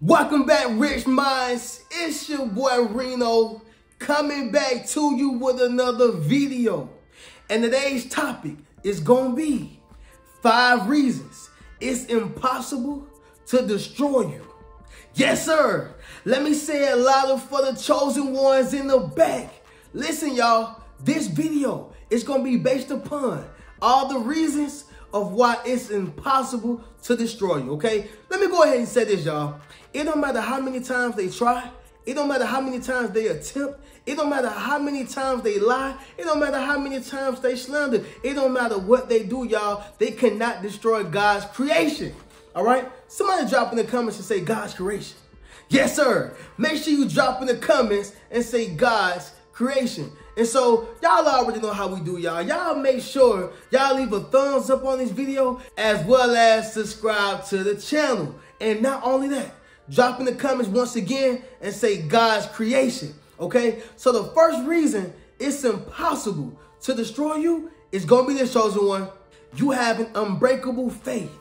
Welcome back, Rich Minds. It's your boy Reno coming back to you with another video. And today's topic is going to be 5 reasons it's impossible to destroy you. Yes, sir. Let me say it louder for the chosen ones in the back. Listen, y'all, this video is going to be based upon all the reasons of why it's impossible to destroy you, okay? Let me go ahead and say this, y'all. It don't matter how many times they try. It don't matter how many times they attempt. It don't matter how many times they lie. It don't matter how many times they slander. It don't matter what they do, y'all. They cannot destroy God's creation, all right? Somebody drop in the comments and say God's creation. Yes, sir. Make sure you drop in the comments and say God's creation. And so y'all already know how we do, y'all. Y'all make sure y'all leave a thumbs up on this video as well as subscribe to the channel. And not only that, drop in the comments once again and say God's creation, okay? So the first reason it's impossible to destroy you is going to be this, chosen one. You have an unbreakable faith.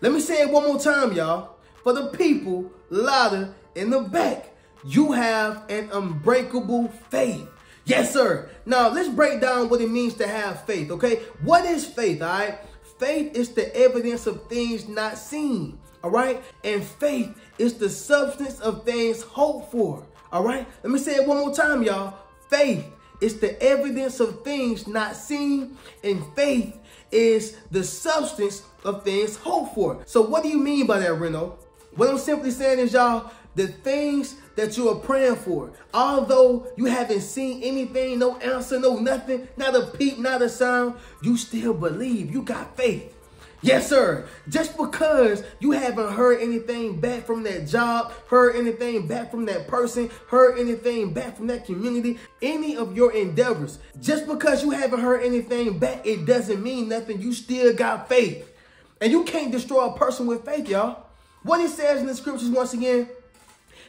Let me say it one more time, y'all. For the people louder in the back, you have an unbreakable faith. Yes, sir. Now, let's break down what it means to have faith, okay? What is faith, all right? Faith is the evidence of things not seen, all right? And faith is the substance of things hoped for, all right? Let me say it one more time, y'all. Faith is the evidence of things not seen, and faith is the substance of things hoped for. So what do you mean by that, Reno? What I'm simply saying is, y'all, the things that you are praying for, although you haven't seen anything, no answer, no nothing, not a peep, not a sound, you still believe. You got faith. Yes, sir. Just because you haven't heard anything back from that job, heard anything back from that person, heard anything back from that community, any of your endeavors, just because you haven't heard anything back, it doesn't mean nothing. You still got faith. And you can't destroy a person with faith, y'all. What it says in the scriptures, once again,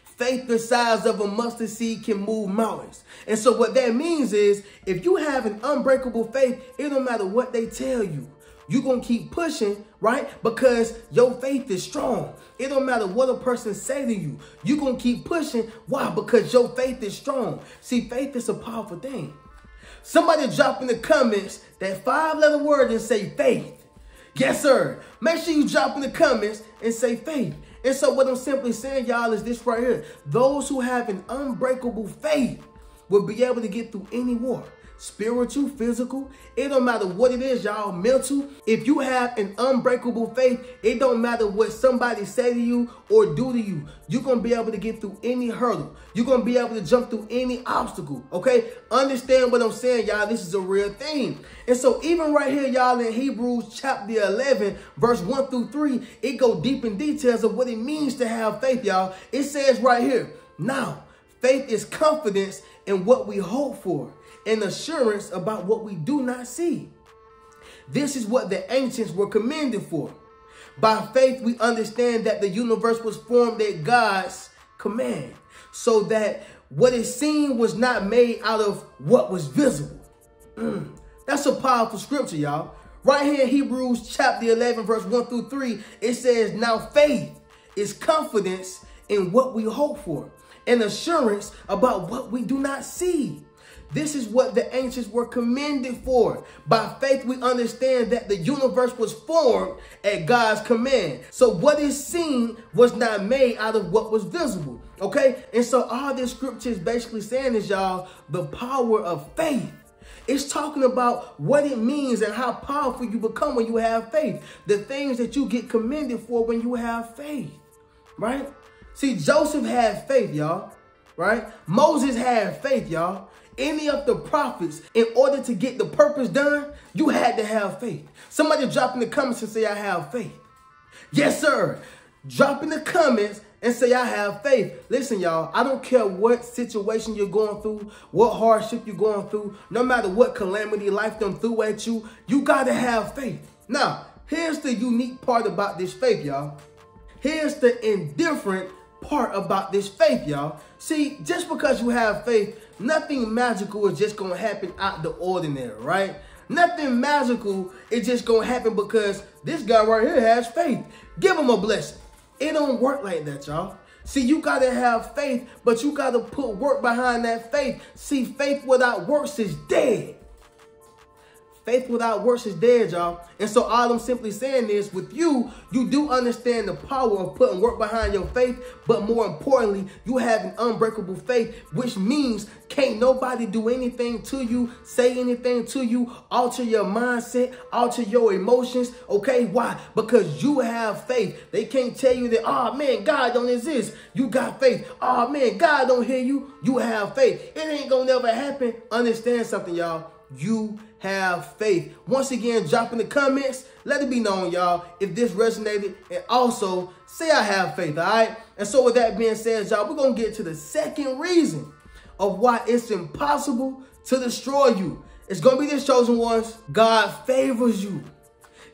faith the size of a mustard seed can move mountains. And so what that means is, if you have an unbreakable faith, it don't matter what they tell you. You're going to keep pushing, right? Because your faith is strong. It don't matter what a person say to you. You're going to keep pushing. Why? Because your faith is strong. See, faith is a powerful thing. Somebody drop in the comments that 5-letter word and say faith. Yes, sir. Make sure you drop in the comments and say faith. And so what I'm simply saying, y'all, is this right here. Those who have an unbreakable faith will be able to get through any war. Spiritual, physical, it don't matter what it is, y'all, mental. If you have an unbreakable faith, it don't matter what somebody say to you or do to you. You're going to be able to get through any hurdle. You're going to be able to jump through any obstacle, okay? Understand what I'm saying, y'all. This is a real thing. And so even right here, y'all, in Hebrews chapter 11, verse 1 through 3, it go deep in details of what it means to have faith, y'all. It says right here, now, faith is confidence in what we hope for, and assurance about what we do not see. This is what the ancients were commended for. By faith, we understand that the universe was formed at God's command, so that what is seen was not made out of what was visible. That's a powerful scripture, y'all. Right here in Hebrews chapter 11, verse 1 through 3, it says, now faith is confidence in what we hope for, and assurance about what we do not see. This is what the ancients were commended for. By faith, we understand that the universe was formed at God's command. So what is seen was not made out of what was visible, okay? And so all this scripture is basically saying is, y'all, the power of faith. It's talking about what it means and how powerful you become when you have faith. The things that you get commended for when you have faith, right? See, Joseph had faith, y'all, right? Moses had faith, y'all. Any of the prophets, in order to get the purpose done, you had to have faith. Somebody drop in the comments and say, I have faith. Yes, sir. Drop in the comments and say, I have faith. Listen, y'all, I don't care what situation you're going through, what hardship you're going through, no matter what calamity life done threw at you, you got to have faith. Now, here's the unique part about this faith, y'all. Here's the indifferent part about this faith, y'all. See, just because you have faith, nothing magical is just going to happen out the ordinary, right? Nothing magical is just going to happen because this guy right here has faith. Give him a blessing. It don't work like that, y'all. See, you got to have faith, but you got to put work behind that faith. See, faith without works is dead. Faith without works is dead, y'all. And so all I'm simply saying is, with you, you do understand the power of putting work behind your faith, but more importantly, you have an unbreakable faith, which means can't nobody do anything to you, say anything to you, alter your mindset, alter your emotions, okay? Why? Because you have faith. They can't tell you that, oh man, God don't exist. You got faith. Oh man, God don't hear you. You have faith. It ain't gonna never happen. Understand something, y'all. You have faith. Once again, drop in the comments. Let it be known, y'all, if this resonated. And also, say I have faith, all right? And so with that being said, y'all, we're going to get to the second reason of why it's impossible to destroy you. It's going to be this, chosen ones. God favors you.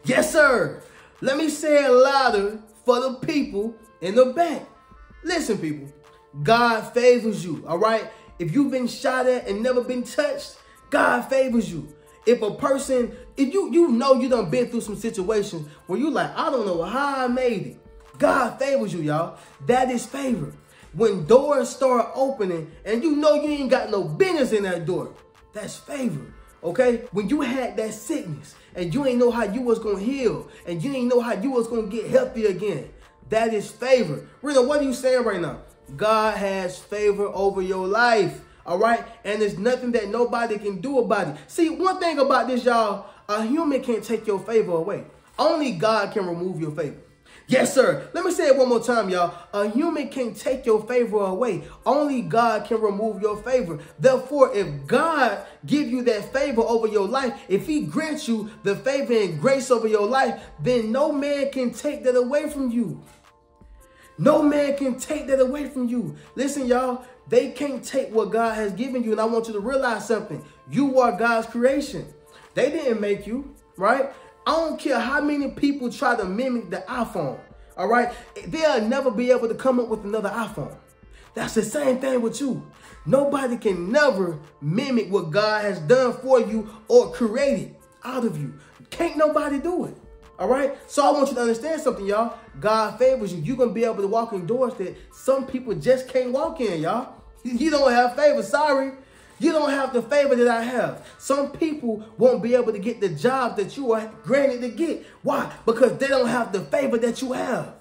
Yes, sir. Let me say it louder for the people in the back. Listen, people. God favors you, all right? If you've been shot at and never been touched, God favors you. If a person, if you know you done been through some situations where you like, I don't know how I made it. God favors you, y'all. That is favor. When doors start opening and you know you ain't got no business in that door, that's favor, okay? When you had that sickness and you ain't know how you was going to heal and you ain't know how you was going to get healthy again, that is favor. Rita, what are you saying right now? God has favor over your life. All right. And there's nothing that nobody can do about it. See, one thing about this, y'all, a human can't take your favor away. Only God can remove your favor. Yes, sir. Let me say it one more time, y'all. A human can't take your favor away. Only God can remove your favor. Therefore, if God give you that favor over your life, if he grants you the favor and grace over your life, then no man can take that away from you. No man can take that away from you. Listen, y'all, they can't take what God has given you. And I want you to realize something. You are God's creation. They didn't make you, right? I don't care how many people try to mimic the iPhone, all right? They'll never be able to come up with another iPhone. That's the same thing with you. Nobody can never mimic what God has done for you or created out of you. Can't nobody do it. All right. So I want you to understand something, y'all. God favors you. You're going to be able to walk in doors that some people just can't walk in, y'all. You don't have favor. Sorry. You don't have the favor that I have. Some people won't be able to get the job that you are granted to get. Why? Because they don't have the favor that you have.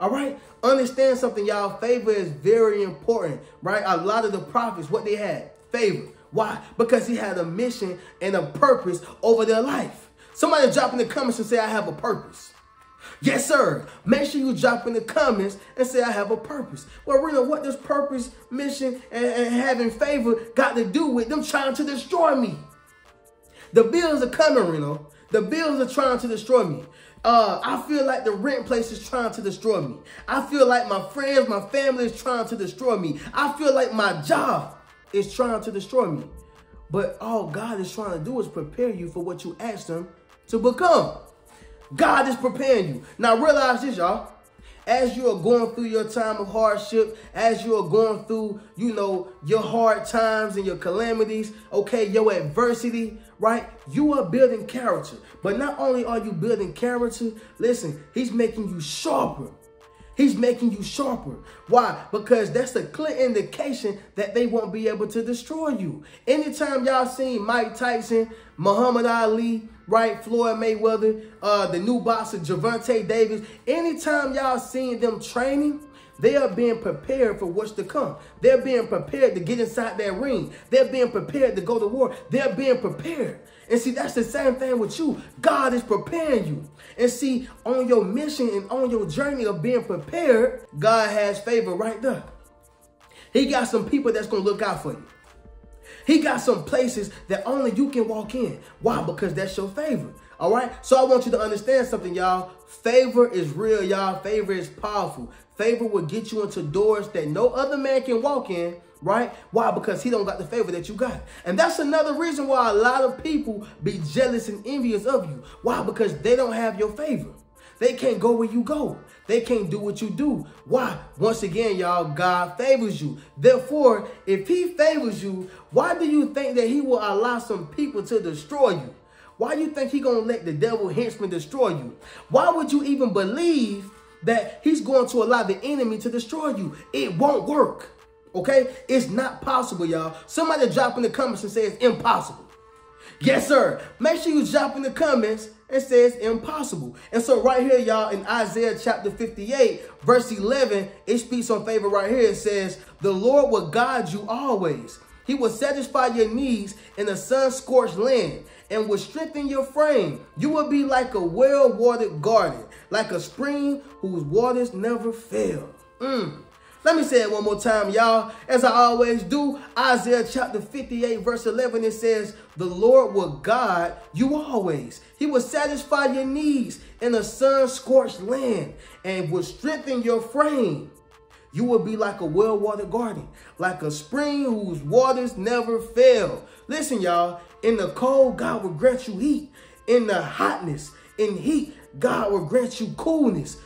All right. Understand something, y'all. Favor is very important, right? A lot of the prophets, what they had? Favor. Why? Because he had a mission and a purpose over their life. Somebody drop in the comments and say, I have a purpose. Yes, sir. Make sure you drop in the comments and say, I have a purpose. Well, Reno, what does purpose, mission, and having favor got to do with them trying to destroy me? The bills are coming, Reno. The bills are trying to destroy me. I feel like the rent place is trying to destroy me. I feel like my friends, my family is trying to destroy me. I feel like my job is trying to destroy me. But all God is trying to do is prepare you for what you asked him to become. God is preparing you. Now realize this, y'all. As you are going through your time of hardship, as you are going through, you know, your hard times and your calamities, okay, your adversity, right? You are building character. But not only are you building character, listen, he's making you sharper. He's making you sharper. Why? Because that's a clear indication that they won't be able to destroy you. Anytime y'all seen Mike Tyson, Muhammad Ali, right, Floyd Mayweather, the new boxer Gervonta Davis, anytime y'all seen them training, they are being prepared for what's to come. They're being prepared to get inside that ring. They're being prepared to go to war. They're being prepared. And see, that's the same thing with you. God is preparing you. And see, on your mission and on your journey of being prepared, God has favor right there. He got some people that's going to look out for you. He got some places that only you can walk in. Why? Because that's your favor. All right. So I want you to understand something, y'all. Favor is real, y'all. Favor is powerful. Favor will get you into doors that no other man can walk in. Right? Why? Because he don't got the favor that you got. And that's another reason why a lot of people be jealous and envious of you. Why? Because they don't have your favor. They can't go where you go. They can't do what you do. Why? Once again, y'all, God favors you. Therefore, if he favors you, why do you think that he will allow some people to destroy you? Why do you think he gonna let the devil henchmen destroy you? Why would you even believe that he's going to allow the enemy to destroy you. It won't work. Okay? It's not possible, y'all. Somebody drop in the comments and say it's impossible. Yes, sir. Make sure you drop in the comments and say it's impossible. And so right here, y'all, in Isaiah chapter 58, verse 11, it speaks on favor right here. It says, the Lord will guide you always. He will satisfy your needs in a sun-scorched land and will strengthen your frame. You will be like a well-watered garden, like a spring whose waters never fail. Let me say it one more time, y'all. As I always do, Isaiah chapter 58, verse 11, it says, the Lord will guide you always. He will satisfy your needs in a sun-scorched land and will strengthen your frame. You will be like a well-watered garden, like a spring whose waters never fail. Listen, y'all, in the cold, God will grant you heat. In the hotness, in heat, God will grant you coolness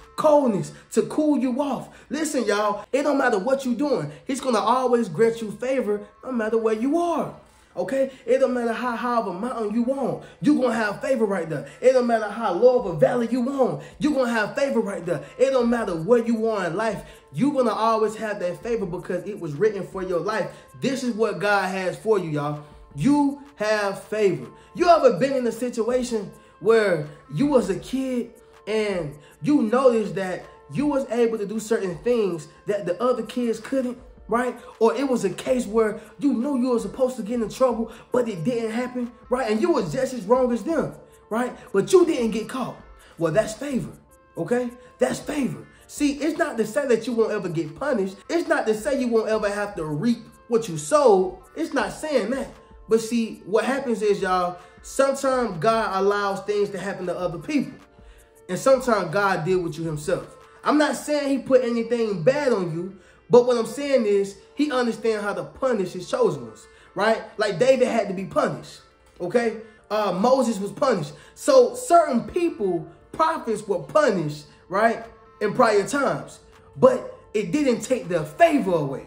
to cool you off. Listen, y'all, it don't matter what you're doing. He's going to always grant you favor no matter where you are. Okay? It don't matter how high of a mountain you want. You're going to have favor right there. It don't matter how low of a valley you want. You're going to have favor right there. It don't matter where you are in life. You're going to always have that favor because it was written for your life. This is what God has for you, y'all. You have favor. You ever been in a situation where you was a kid and you noticed that you was able to do certain things that the other kids couldn't, right? Or it was a case where you knew you were supposed to get in trouble, but it didn't happen, right? And you was just as wrong as them, right? But you didn't get caught. Well, that's favor, okay? That's favor. See, it's not to say that you won't ever get punished. It's not to say you won't ever have to reap what you sowed. It's not saying that. But see, what happens is, y'all, sometimes God allows things to happen to other people. And sometimes God deals with you himself. I'm not saying he put anything bad on you, but what I'm saying is he understands how to punish his chosen ones, right? Like David had to be punished, okay? Moses was punished. So certain people, prophets, were punished, right, in prior times. But it didn't take their favor away.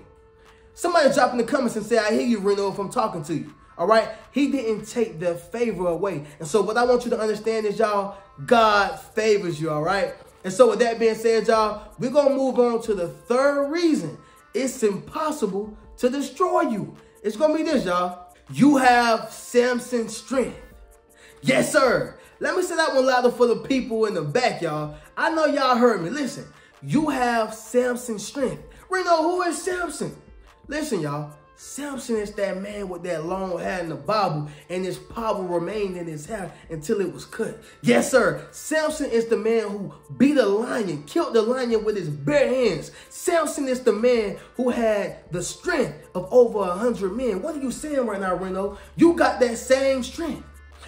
Somebody drop in the comments and say, I hear you, Reno, if I'm talking to you. All right? He didn't take their favor away. And so what I want you to understand is, y'all, God favors you, all right? And so with that being said, y'all, we're going to move on to the third reason it's impossible to destroy you. It's going to be this, y'all. You have Samson's strength. Yes, sir. Let me say that one louder for the people in the back, y'all. I know y'all heard me. Listen, you have Samson's strength. Reno, who is Samson? Listen, y'all. Samson is that man with that long hair in the Bible, and his power remained in his hair until it was cut. Yes, sir. Samson is the man who beat a lion, killed the lion with his bare hands. Samson is the man who had the strength of over 100 men. What are you saying right now, Reno? You got that same strength.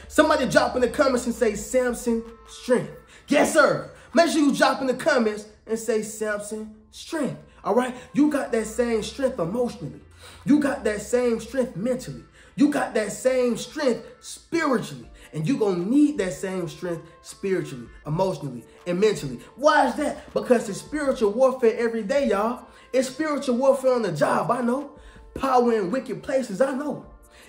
Somebody drop in the comments and say Samson strength. Yes, sir. Make sure you drop in the comments and say Samson strength. All right? You got that same strength emotionally. You got that same strength mentally. You got that same strength spiritually. And you're going to need that same strength spiritually, emotionally, and mentally. Why is that? Because it's spiritual warfare every day, y'all. It's spiritual warfare on the job, I know. Power in wicked places, I know.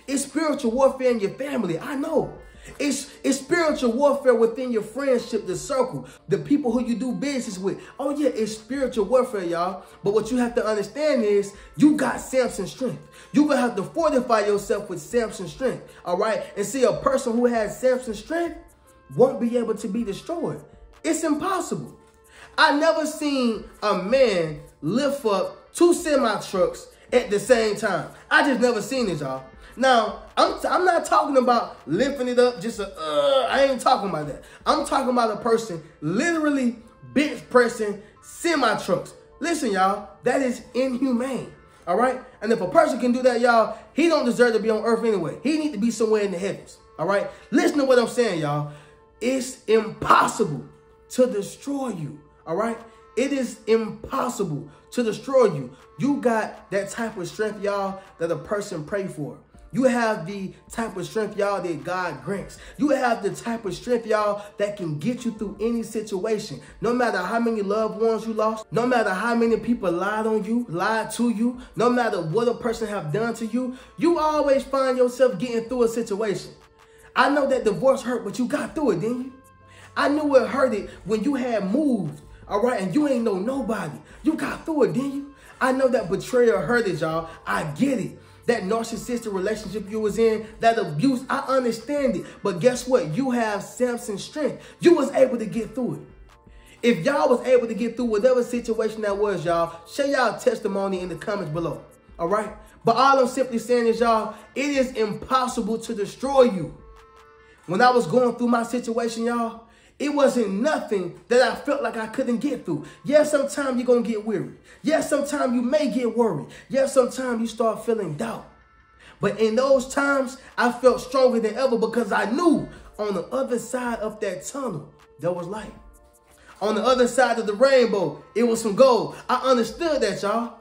It's spiritual warfare in your family, I know. It's spiritual warfare within your friendship, the circle, the people who you do business with. Oh yeah, it's spiritual warfare, y'all. But what you have to understand is you got Samson's strength. You're going to have to fortify yourself with Samson's strength, all right? And see, a person who has Samson's strength won't be able to be destroyed. It's impossible. I never seen a man lift up 2 semi-trucks at the same time. I just never seen it, y'all. Now, I'm not talking about lifting it up just I ain't talking about that. I'm talking about a person literally bench pressing semi-trucks. Listen, y'all, that is inhumane, all right? And if a person can do that, y'all, he don't deserve to be on earth anyway. He need to be somewhere in the heavens, all right? Listen to what I'm saying, y'all. It's impossible to destroy you, all right? It is impossible to destroy you. You got that type of strength, y'all, that a person pray for. You have the type of strength, y'all, that God grants. You have the type of strength, y'all, that can get you through any situation. No matter how many loved ones you lost, no matter how many people lied on you, lied to you, no matter what a person have done to you, you always find yourself getting through a situation. I know that divorce hurt, but you got through it, didn't you? I knew it hurted when you had moved, All right, and you ain't know nobody. You got through it, didn't you? I know that betrayal hurt it, y'all. I get it. That narcissistic relationship you was in, that abuse, I understand it. But guess what? You have Samson's strength. You was able to get through it. If y'all was able to get through whatever situation that was, y'all, share y'all testimony in the comments below. All right? But all I'm simply saying is, y'all, it is impossible to destroy you. When I was going through my situation, y'all, it wasn't nothing that I felt like I couldn't get through. Yes, sometimes you're going to get weary. Yes, sometimes you may get worried. Yes, sometimes you start feeling doubt. But in those times, I felt stronger than ever because I knew on the other side of that tunnel, there was light. On the other side of the rainbow, it was some gold. I understood that, y'all.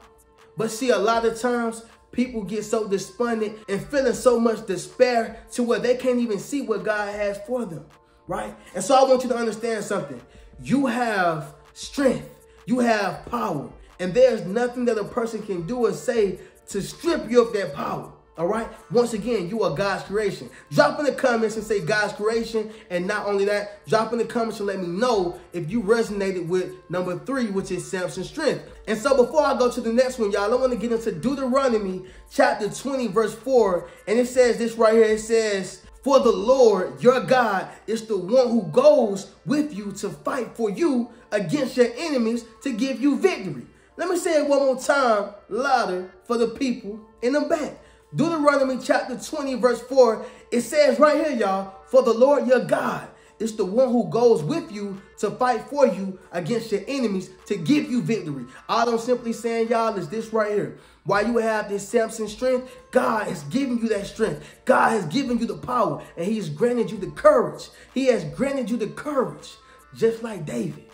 But see, a lot of times, people get so despondent and feeling so much despair to where they can't even see what God has for them, right? And so I want you to understand something. You have strength. You have power. And there's nothing that a person can do or say to strip you of that power. All right. Once again, you are God's creation. Drop in the comments and say God's creation. And not only that, drop in the comments and let me know if you resonated with number 3, which is Samson's strength. And so before I go to the next one, y'all, I want to get into Deuteronomy chapter 20, verse 4. And it says this right here. It says, "For the Lord your God is the one who goes with you to fight for you against your enemies to give you victory." Let me say it one more time, louder for the people in the back. Deuteronomy chapter 20, verse 4, it says right here, y'all, "For the Lord your God is the one who goes with you to fight for you against your enemies to give you victory." All I'm simply saying, y'all, is this right here. While you have this Samson strength, God has given you that strength. God has given you the power, and he has granted you the courage. He has granted you the courage, just like David,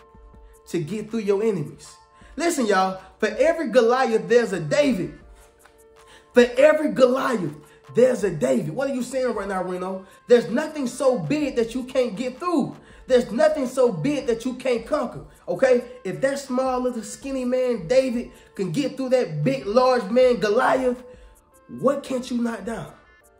to get through your enemies. Listen, y'all, for every Goliath, there's a David. For every Goliath, there's a David. What are you saying right now, Reno? There's nothing so big that you can't get through. There's nothing so big that you can't conquer, okay? If that small little skinny man, David, can get through that big, large man, Goliath, what can't you knock down,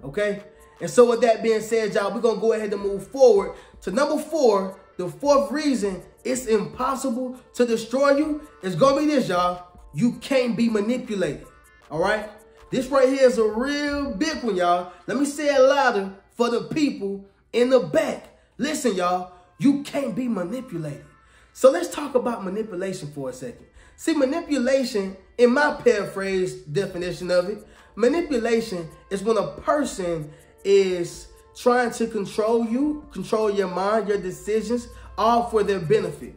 okay? And so with that being said, y'all, we're going to go ahead and move forward to number 4. The 4th reason it's impossible to destroy you is going to be this, y'all. You can't be manipulated, all right? This right here is a real big one, y'all. Let me say it louder for the people in the back. Listen, y'all, you can't be manipulated. So let's talk about manipulation for a second. See, manipulation, in my paraphrase definition of it, manipulation is when a person is trying to control you, control your mind, your decisions, all for their benefit.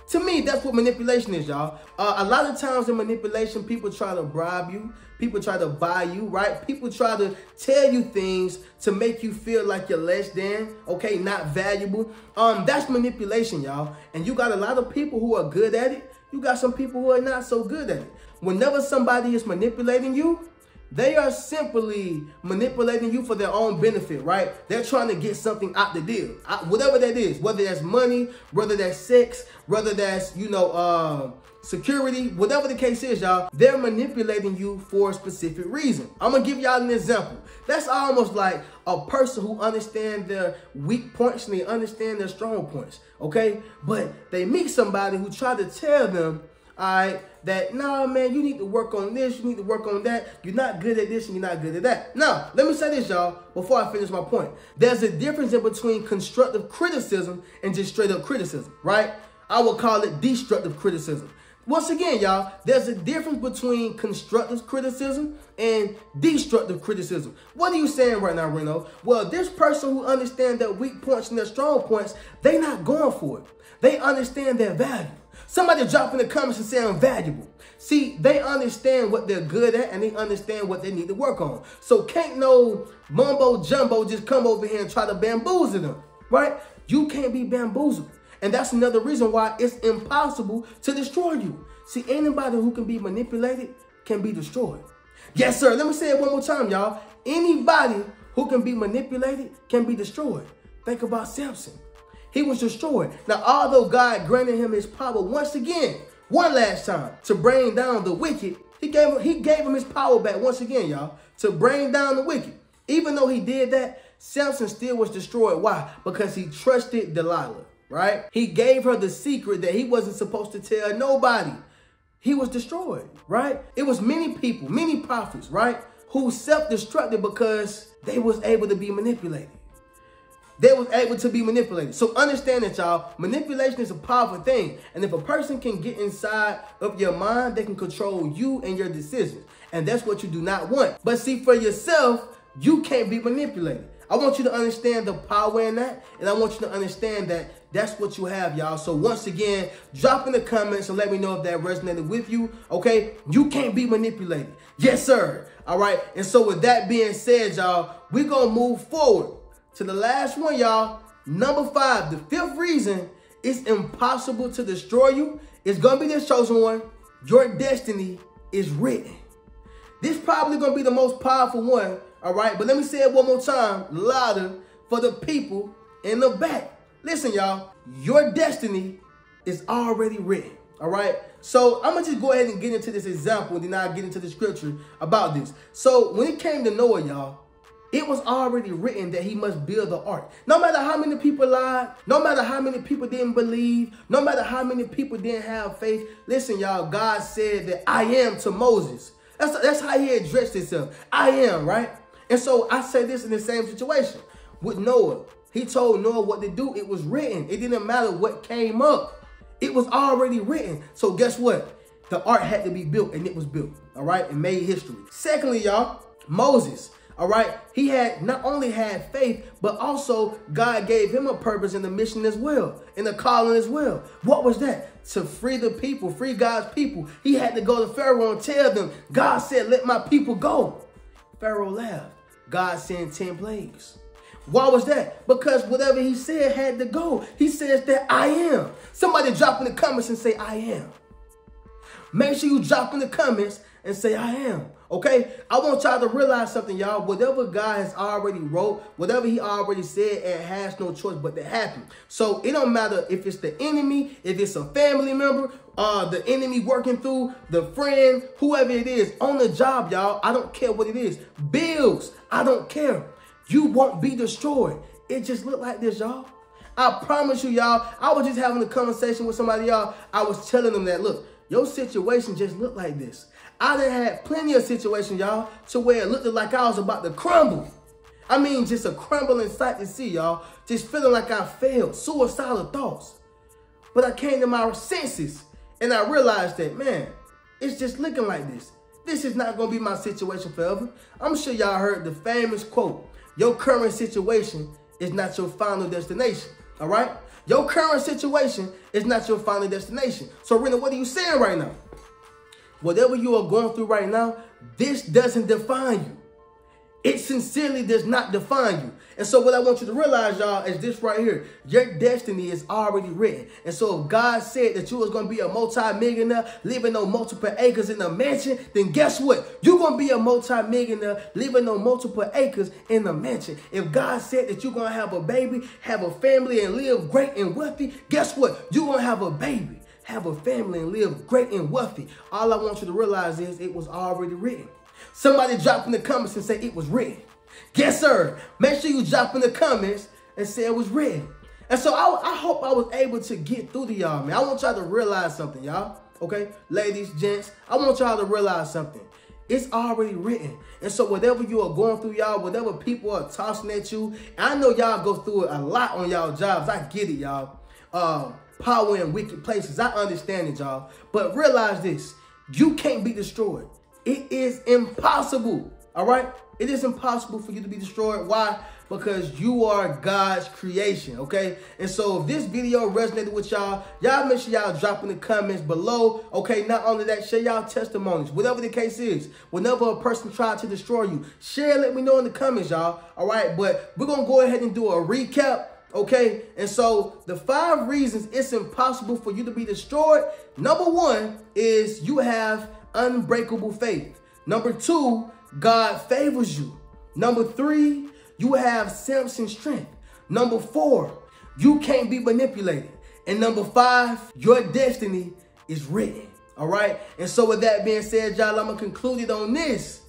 To me, that's what manipulation is, y'all. A lot of times in manipulation, people try to bribe you. People try to buy you, right? People try to tell you things to make you feel like you're less than, okay, not valuable. That's manipulation, y'all. And you got a lot of people who are good at it. You got some people who are not so good at it. Whenever somebody is manipulating you, they are simply manipulating you for their own benefit, right? They're trying to get something out the deal, whatever that is, whether that's money, whether that's sex, whether that's, security, whatever the case is, y'all, they're manipulating you for a specific reason. I'm going to give y'all an example. That's almost like a person who understands their weak points and they understand their strong points, okay? But they meet somebody who try to tell them, all right, that, nah, man, you need to work on this, you need to work on that. You're not good at this and you're not good at that. Now, let me say this, y'all, before I finish my point. There's a difference in between constructive criticism and just straight up criticism, right? I would call it destructive criticism. Once again, y'all, there's a difference between constructive criticism and destructive criticism. What are you saying right now, Reno? Well, this person who understands their weak points and their strong points, they not going for it. They understand their value. Somebody drop in the comments and say I'm valuable. See, they understand what they're good at and they understand what they need to work on. So can't no mumbo jumbo just come over here and try to bamboozle them, right? You can't be bamboozled. And that's another reason why it's impossible to destroy you. See, anybody who can be manipulated can be destroyed. Yes, sir. Let me say it one more time, y'all. Anybody who can be manipulated can be destroyed. Think about Samson. He was destroyed. Now, although God granted him his power once again, one last time, to bring down the wicked, he gave him his power back once again, y'all, to bring down the wicked. Even though he did that, Samson still was destroyed. Why? Because he trusted Delilah. right? He gave her the secret that he wasn't supposed to tell nobody. He was destroyed, right? It was many people, many prophets, right, who self-destructed because they was able to be manipulated. They was able to be manipulated. So understand that, y'all, manipulation is a powerful thing. And if a person can get inside of your mind, they can control you and your decisions. And that's what you do not want. But see, for yourself, you can't be manipulated. I want you to understand the power in that. And I want you to understand that that's what you have, y'all. So once again, drop in the comments and let me know if that resonated with you, okay? You can't be manipulated. Yes, sir. All right. And so with that being said, y'all, we're going to move forward to the last one, y'all. Number 5, the 5th reason it's impossible to destroy you is going to be this chosen one. Your destiny is written. This probably going to be the most powerful one, all right? But let me say it one more time, louder, for the people in the back. Listen, y'all, your destiny is already written, all right? So I'm going to just go ahead and get into this example, and then I'll get into the scripture about this. So when it came to Noah, y'all, it was already written that he must build the ark. No matter how many people lied, no matter how many people didn't believe, no matter how many people didn't have faith, listen, y'all, God said that I am to Moses. That's how he addressed himself. I am, right? And so I say this in the same situation with Noah. He told Noah what to do. It was written. It didn't matter what came up. It was already written. So guess what? The ark had to be built, and it was built, all right, and made history. Secondly, y'all, Moses. All right, he had not only had faith, but also God gave him a purpose and a mission as well, and a calling as well. What was that? To free the people, free God's people. He had to go to Pharaoh and tell them, God said, let my people go. Pharaoh laughed. God sent 10 plagues. Why was that? Because whatever he said had to go. He says that I am. Somebody drop in the comments and say, I am. Make sure you drop in the comments and say, I am. Okay, I want y'all to realize something, y'all. Whatever God has already wrote, whatever he already said, it has no choice but to happen. So it don't matter if it's the enemy, if it's a family member, the enemy working through, the friend, whoever it is, on the job, y'all. I don't care what it is. Bills, I don't care. You won't be destroyed. It just look like this, y'all. I promise you, y'all. I was just having a conversation with somebody, y'all. I was telling them that, look, your situation just looked like this. I done had plenty of situations, y'all, to where it looked like I was about to crumble. I mean, just a crumbling sight to see, y'all. Just feeling like I failed, suicidal thoughts. But I came to my senses, and I realized that, man, it's just looking like this. This is not going to be my situation forever. I'm sure y'all heard the famous quote, your current situation is not your final destination, all right? Your current situation is not your final destination. So, Rena, what are you saying right now? Whatever you are going through right now, this doesn't define you. It sincerely does not define you. And so what I want you to realize, y'all, is this right here. Your destiny is already written. And so if God said that you was going to be a multi-millionaire living on multiple acres in a mansion, then guess what? You're going to be a multi-millionaire living on multiple acres in a mansion. If God said that you're going to have a baby, have a family, and live great and wealthy, guess what? You're going to have a baby, have a family, and live great and wealthy. All I want you to realize is it was already written. Somebody drop in the comments and say it was written. Yes, sir. Make sure you drop in the comments and say it was written. And so I hope I was able to get through to y'all, man. I want y'all to realize something, y'all. Okay? Ladies, gents, I want y'all to realize something. It's already written. And so whatever you are going through, y'all, whatever people are tossing at you, and I know y'all go through it a lot on y'all jobs. I get it, y'all. Power in wicked places. I understand it, y'all. But realize this. You can't be destroyed. It is impossible, all right? It is impossible for you to be destroyed. Why? Because you are God's creation, okay? And so if this video resonated with y'all, y'all make sure y'all drop in the comments below, okay? Not only that, share y'all testimonies. Whatever the case is, whenever a person tried to destroy you, share, let me know in the comments, y'all, all right? But we're going to go ahead and do a recap. Okay, and so the 5 reasons it's impossible for you to be destroyed. Number 1 is you have unbreakable faith. Number 2, God favors you. Number 3, you have Samson's strength. Number 4, you can't be manipulated. And number 5, your destiny is written. All right, and so with that being said, y'all, I'm gonna conclude it on this.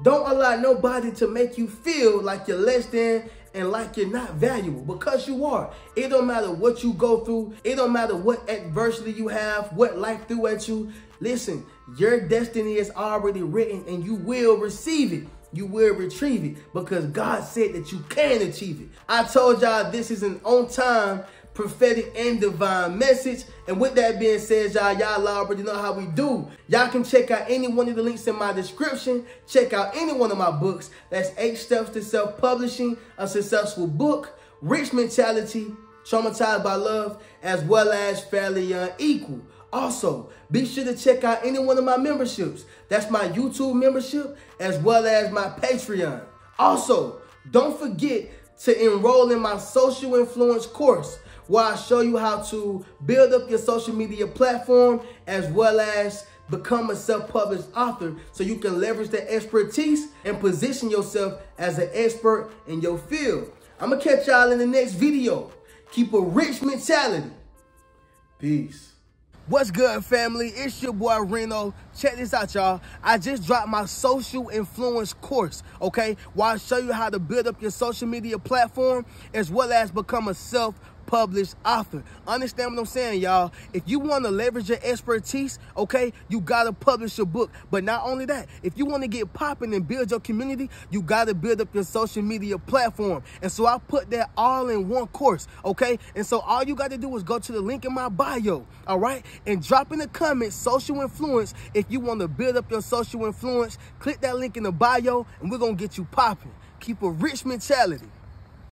Don't allow nobody to make you feel like you're less than and like you're not valuable, because you are. It don't matter what you go through. It don't matter what adversity you have, what life threw at you. Listen, your destiny is already written and you will receive it. You will retrieve it because God said that you can achieve it. I told y'all this is an on-time prophetic and divine message. And with that being said, y'all already know how we do. Y'all can check out any one of the links in my description. Check out any one of my books. That's 8 Steps to Self-Publishing a Successful Book, Rich Mentality, Traumatized by Love, as well as Fairly Unequal. Also, be sure to check out any one of my memberships. That's my YouTube membership as well as my Patreon. Also, don't forget to enroll in my social influence course, where I show you how to build up your social media platform as well as become a self-published author so you can leverage that expertise and position yourself as an expert in your field. I'm going to catch y'all in the next video. Keep a rich mentality. Peace. What's good, family? It's your boy Reno. Check this out, y'all. I just dropped my social influence course, okay? Where I show you how to build up your social media platform as well as become a self-published author. Understand what I'm saying, y'all? If you want to leverage your expertise, okay, you got to publish your book. But not only that, if you want to get popping and build your community, you got to build up your social media platform. And so I put that all in one course, okay? And so all you got to do is go to the link in my bio, all right? And drop in the comments, social influence. If you want to build up your social influence, click that link in the bio and we're going to get you popping. Keep a rich mentality.